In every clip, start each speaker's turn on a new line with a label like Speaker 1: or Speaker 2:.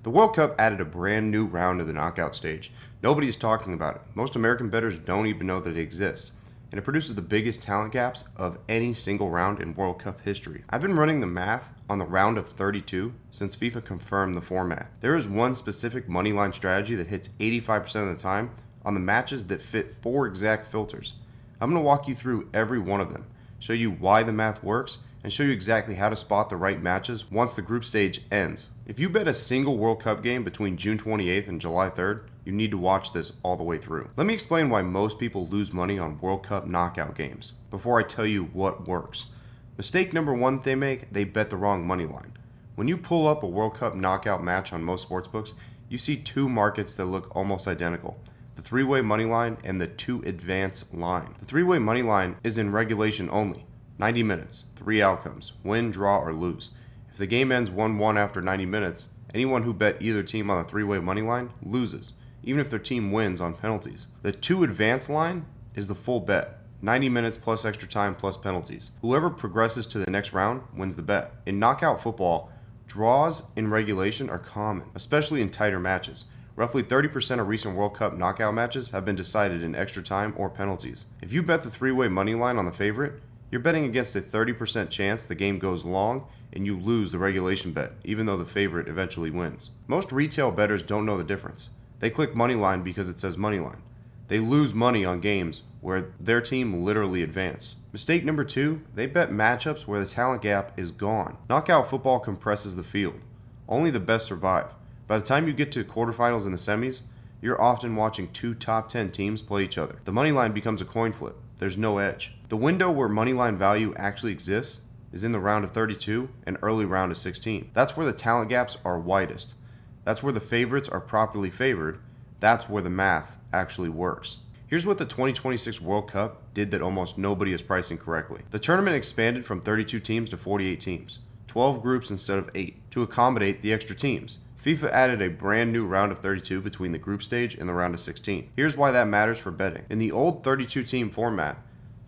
Speaker 1: The World Cup added a brand new round to the knockout stage. Nobody is talking about it. Most American bettors don't even know that it exists. And it produces the biggest talent gaps of any single round in World Cup history. I've been running the math on the round of 32 since FIFA confirmed the format. There is one specific moneyline strategy that hits 85% of the time on the matches that fit 4 exact filters. I'm going to walk you through every one of them, show you why the math works, and show you exactly how to spot the right matches once the group stage ends. If you bet a single World Cup game between June 28th and July 3rd, you need to watch this all the way through. Let me explain why most people lose money on World Cup knockout games before I tell you what works. Mistake number one they make, they bet the wrong money line. When you pull up a World Cup knockout match on most sportsbooks, you see 2 markets that look almost identical. The 3-way money line and the 2 advance line. The 3-way money line is in regulation only. 90 minutes, 3 outcomes, win, draw, or lose. If the game ends 1-1 after 90 minutes, anyone who bet either team on the 3-way money line loses, even if their team wins on penalties. The 2 advance line is the full bet, 90 minutes plus extra time plus penalties. Whoever progresses to the next round wins the bet. In knockout football, draws in regulation are common, especially in tighter matches. Roughly 30% of recent World Cup knockout matches have been decided in extra time or penalties. If you bet the 3-way money line on the favorite, you're betting against a 30% chance the game goes long and you lose the regulation bet, even though the favorite eventually wins. Most retail bettors don't know the difference. They click money line because it says money line. They lose money on games where their team literally advanced. Mistake number 2, they bet matchups where the talent gap is gone. Knockout football compresses the field. Only the best survive. By the time you get to quarterfinals and the semis, you're often watching 2 top 10 teams play each other. The money line becomes a coin flip. There's no edge. The window where moneyline value actually exists is in the round of 32 and early round of 16. That's where the talent gaps are widest. That's where the favorites are properly favored. That's where the math actually works. Here's what the 2026 World Cup did that almost nobody is pricing correctly. The tournament expanded from 32 teams to 48 teams, 12 groups instead of 8, to accommodate the extra teams. FIFA added a brand new round of 32 between the group stage and the round of 16. Here's why that matters for betting. In the old 32-team format,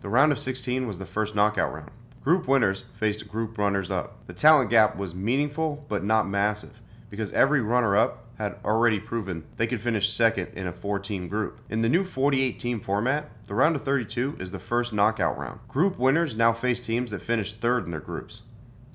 Speaker 1: the round of 16 was the first knockout round. Group winners faced group runners-up. The talent gap was meaningful but not massive because every runner-up had already proven they could finish second in a 4-team group. In the new 48-team format, the round of 32 is the first knockout round. Group winners now face teams that finished third in their groups.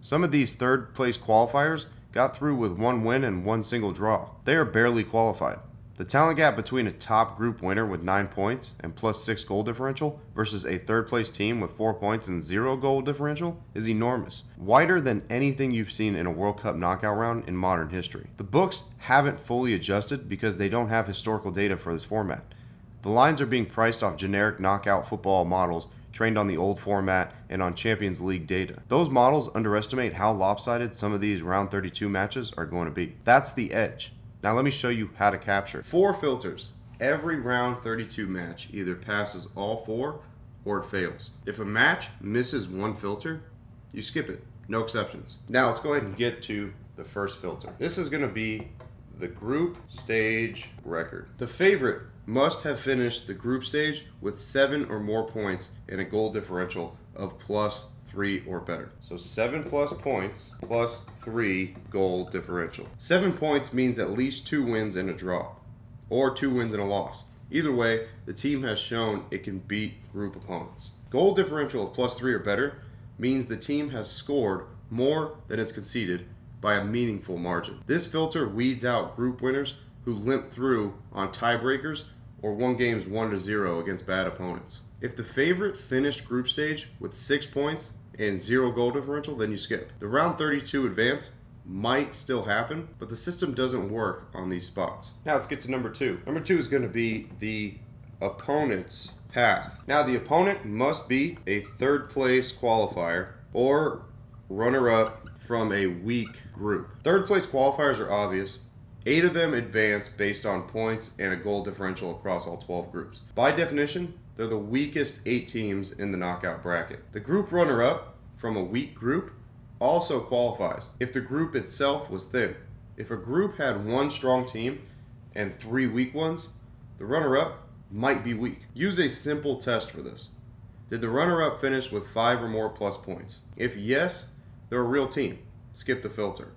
Speaker 1: Some of these third-place qualifiers got through with 1 win and 1 single draw. They are barely qualified. The talent gap between a top group winner with 9 points and plus 6 goal differential versus a third place team with 4 points and 0 goal differential is enormous. Wider than anything you've seen in a World Cup knockout round in modern history. The books haven't fully adjusted because they don't have historical data for this format. The lines are being priced off generic knockout football models trained on the old format and on Champions League data. Those models underestimate how lopsided some of these round 32 matches are going to be. That's the edge. Now let me show you how to capture it. 4 filters. Every round 32 match either passes all 4 or it fails. If a match misses 1 filter, you skip it. No exceptions. Now let's go ahead and get to the first filter. This is going to be the group stage record. The favorite must have finished the group stage with 7 or more points and a goal differential of plus 3 or better. So 7 plus points plus 3 goal differential. 7 points means at least 2 wins and a draw, or 2 wins and a loss. Either way, the team has shown it can beat group opponents. Goal differential of plus 3 or better means the team has scored more than it's conceded by a meaningful margin. This filter weeds out group winners who limp through on tiebreakers or won games 1-0 against bad opponents. If the favorite finished group stage with 6 points and 0 goal differential, then you skip. The round 32 advance might still happen, but the system doesn't work on these spots. Now let's get to number 2. Number 2 is going to be the opponent's path. Now the opponent must be a third place qualifier or runner-up from a weak group. Third place qualifiers are obvious. 8 of them advance based on points and a goal differential across all 12 groups. By definition, they're the weakest 8 teams in the knockout bracket. The group runner-up from a weak group also qualifies if the group itself was thin. If a group had 1 strong team and 3 weak ones, the runner-up might be weak. Use a simple test for this. Did the runner-up finish with 5 or more plus points? If yes, they're a real team. Skip the filter.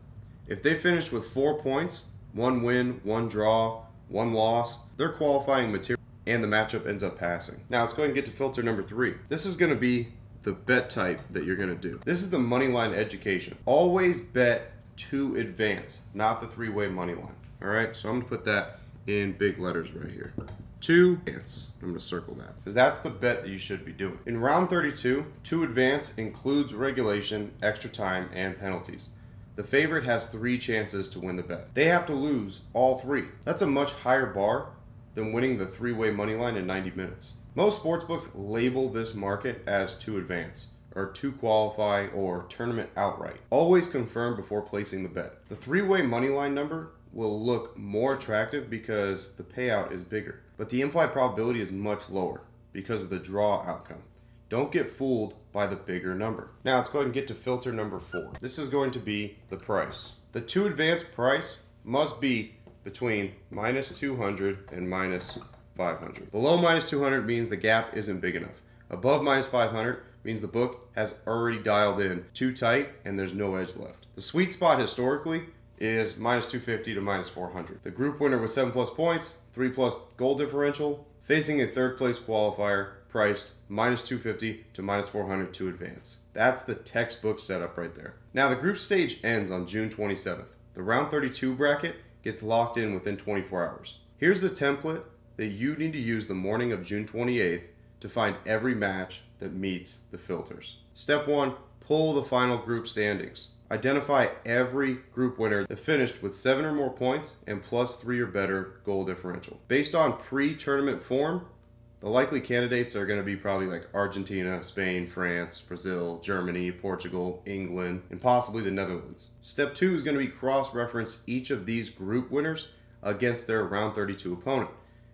Speaker 1: If they finished with 4 points 1 win, 1 draw, 1 loss, they're qualifying material and the matchup ends up passing. Now let's go ahead and get to filter number 3. This is going to be the bet type that you're going to do. This is the money line education. Always bet to advance, not the 3-way money line. All right, so I'm going to put that in big letters right here. To advance. I'm going to circle that because that's the bet that you should be doing. In round 32, to advance includes regulation, extra time, and penalties. The favorite has 3 chances to win the bet. They have to lose all 3. That's a much higher bar than winning the 3-way money line in 90 minutes. Most sportsbooks label this market as to advance, or to qualify, or tournament outright. Always confirm before placing the bet. The 3-way money line number will look more attractive because the payout is bigger, but the implied probability is much lower because of the draw outcome. Don't get fooled by the bigger number. Now let's go ahead and get to filter number 4. This is going to be the price. The to advance price must be between -200 and -500. Below -200 means the gap isn't big enough. Above -500 means the book has already dialed in too tight and there's no edge left. The sweet spot historically is -250 to -400. The group winner with 7+ points, 3+ goal differential, facing a 3rd place qualifier priced -250 to -400 to advance. That's the textbook setup right there. Now the group stage ends on June 27th. The round 32 bracket gets locked in within 24 hours. Here's the template that you need to use the morning of June 28th to find every match that meets the filters. Step 1, pull the final group standings. Identify every group winner that finished with 7 or more points and +3 or better goal differential. Based on pre-tournament form, the likely candidates are going to be probably like Argentina, Spain, France, Brazil, Germany, Portugal, England, and possibly the Netherlands. Step 2 is going to be cross-reference each of these group winners against their round 32 opponent.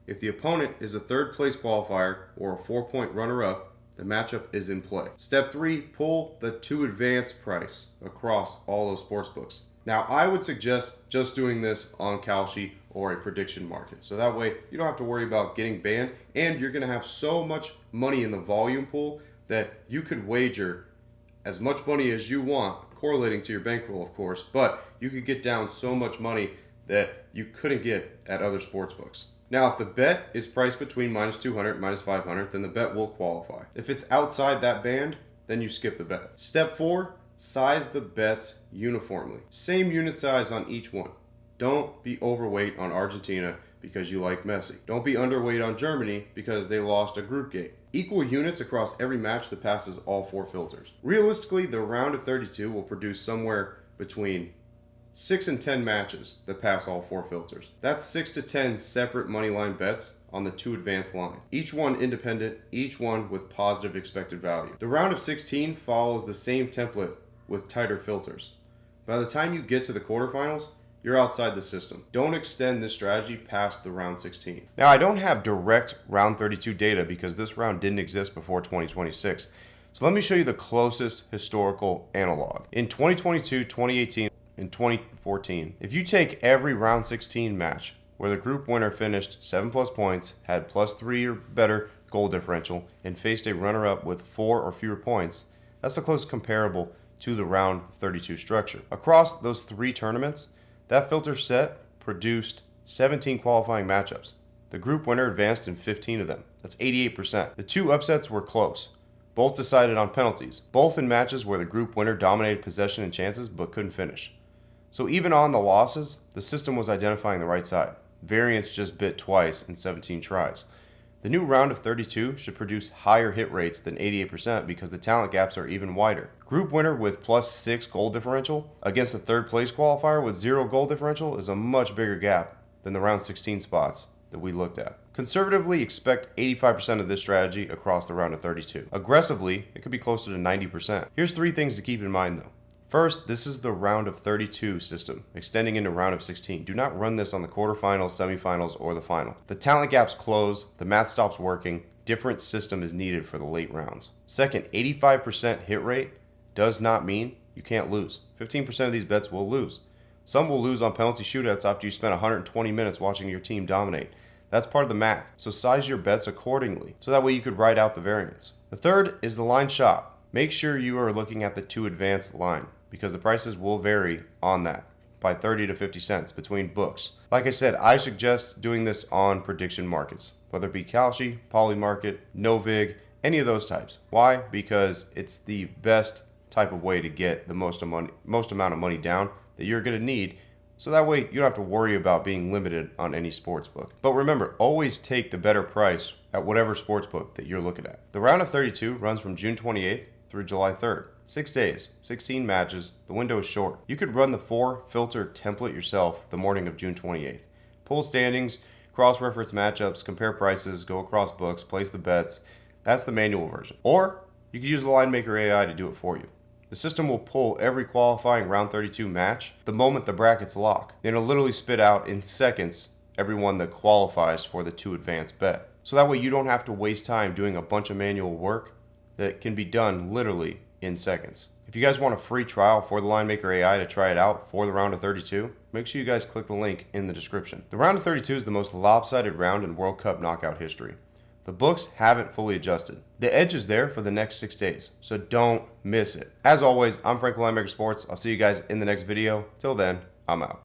Speaker 1: If the opponent is a 3rd place qualifier or a 4-point runner-up, the matchup is in play. Step 3, pull the to advance price across all those sports books. Now, I would suggest just doing this on Kalshi or a prediction market. So that way you don't have to worry about getting banned, and you're going to have so much money in the volume pool that you could wager as much money as you want, correlating to your bankroll, of course, but you could get down so much money that you couldn't get at other sports books. Now, if the bet is priced between -200 and -500, then the bet will qualify. If it's outside that band, then you skip the bet. Step 4, size the bets uniformly. Same unit size on each one. Don't be overweight on Argentina because you like Messi. Don't be underweight on Germany because they lost a group game. Equal units across every match that passes all 4 filters. Realistically, the round of 32 will produce somewhere between 6 and 10 matches that pass all 4 filters. That's 6 to 10 separate moneyline bets on the to advance line. Each one independent, each one with positive expected value. The round of 16 follows the same template with tighter filters. By the time you get to the quarterfinals, you're outside the system. Don't extend this strategy past the round 16. Now, I don't have direct round 32 data because this round didn't exist before 2026. So let me show you the closest historical analog. In 2022, 2018, and 2014, if you take every round 16 match where the group winner finished 7+ points, had +3 or better goal differential, and faced a runner-up with 4 or fewer points, that's the closest comparable to the round 32 structure. Across those 3 tournaments, that filter set produced 17 qualifying matchups. The group winner advanced in 15 of them. That's 88%. The 2 upsets were close. Both decided on penalties. Both in matches where the group winner dominated possession and chances but couldn't finish. So even on the losses, the system was identifying the right side. Variance just bit twice in 17 tries. The new round of 32 should produce higher hit rates than 88% because the talent gaps are even wider. Group winner with +6 goal differential against a 3rd place qualifier with 0 goal differential is a much bigger gap than the round 16 spots that we looked at. Conservatively, expect 85% of this strategy across the round of 32. Aggressively, it could be closer to 90%. Here's 3 things to keep in mind though. First, this is the round of 32 system, extending into round of 16. Do not run this on the quarterfinals, semifinals, or the final. The talent gaps close, the math stops working, different system is needed for the late rounds. Second, 85% hit rate does not mean you can't lose. 15% of these bets will lose. Some will lose on penalty shootouts after you spend 120 minutes watching your team dominate. That's part of the math, so size your bets accordingly, so that way you could ride out the variance. The third is the line shop. Make sure you are looking at the to advance line, because the prices will vary on that. by 30 to 50 cents between books. Like I said, I suggest doing this on prediction markets, whether it be Kalshi, Polymarket, Novig, any of those types. Why? Because it's the best type of way to get the most amount of money down that you're going to need, so that way you don't have to worry about being limited on any sports book. But remember, always take the better price at whatever sports book that you're looking at. The round of 32 runs from June 28th through July 3rd. 6 days, 16 matches, the window is short. You could run the 4-filter template yourself the morning of June 28th. Pull standings, cross-reference matchups, compare prices, go across books, place the bets. That's the manual version. Or you could use the Linemaker AI to do it for you. The system will pull every qualifying round 32 match the moment the brackets lock. And it'll literally spit out in seconds everyone that qualifies for the 2 advanced bet. So that way you don't have to waste time doing a bunch of manual work that can be done literally in seconds. If you guys want a free trial for the Linemaker AI to try it out for the round of 32, make sure you guys click the link in the description. The round of 32 is the most lopsided round in World Cup knockout history. The books haven't fully adjusted. The edge is there for the next 6 days, so don't miss it. As always, I'm Linemaker Sports. I'll see you guys in the next video. Till then, I'm out.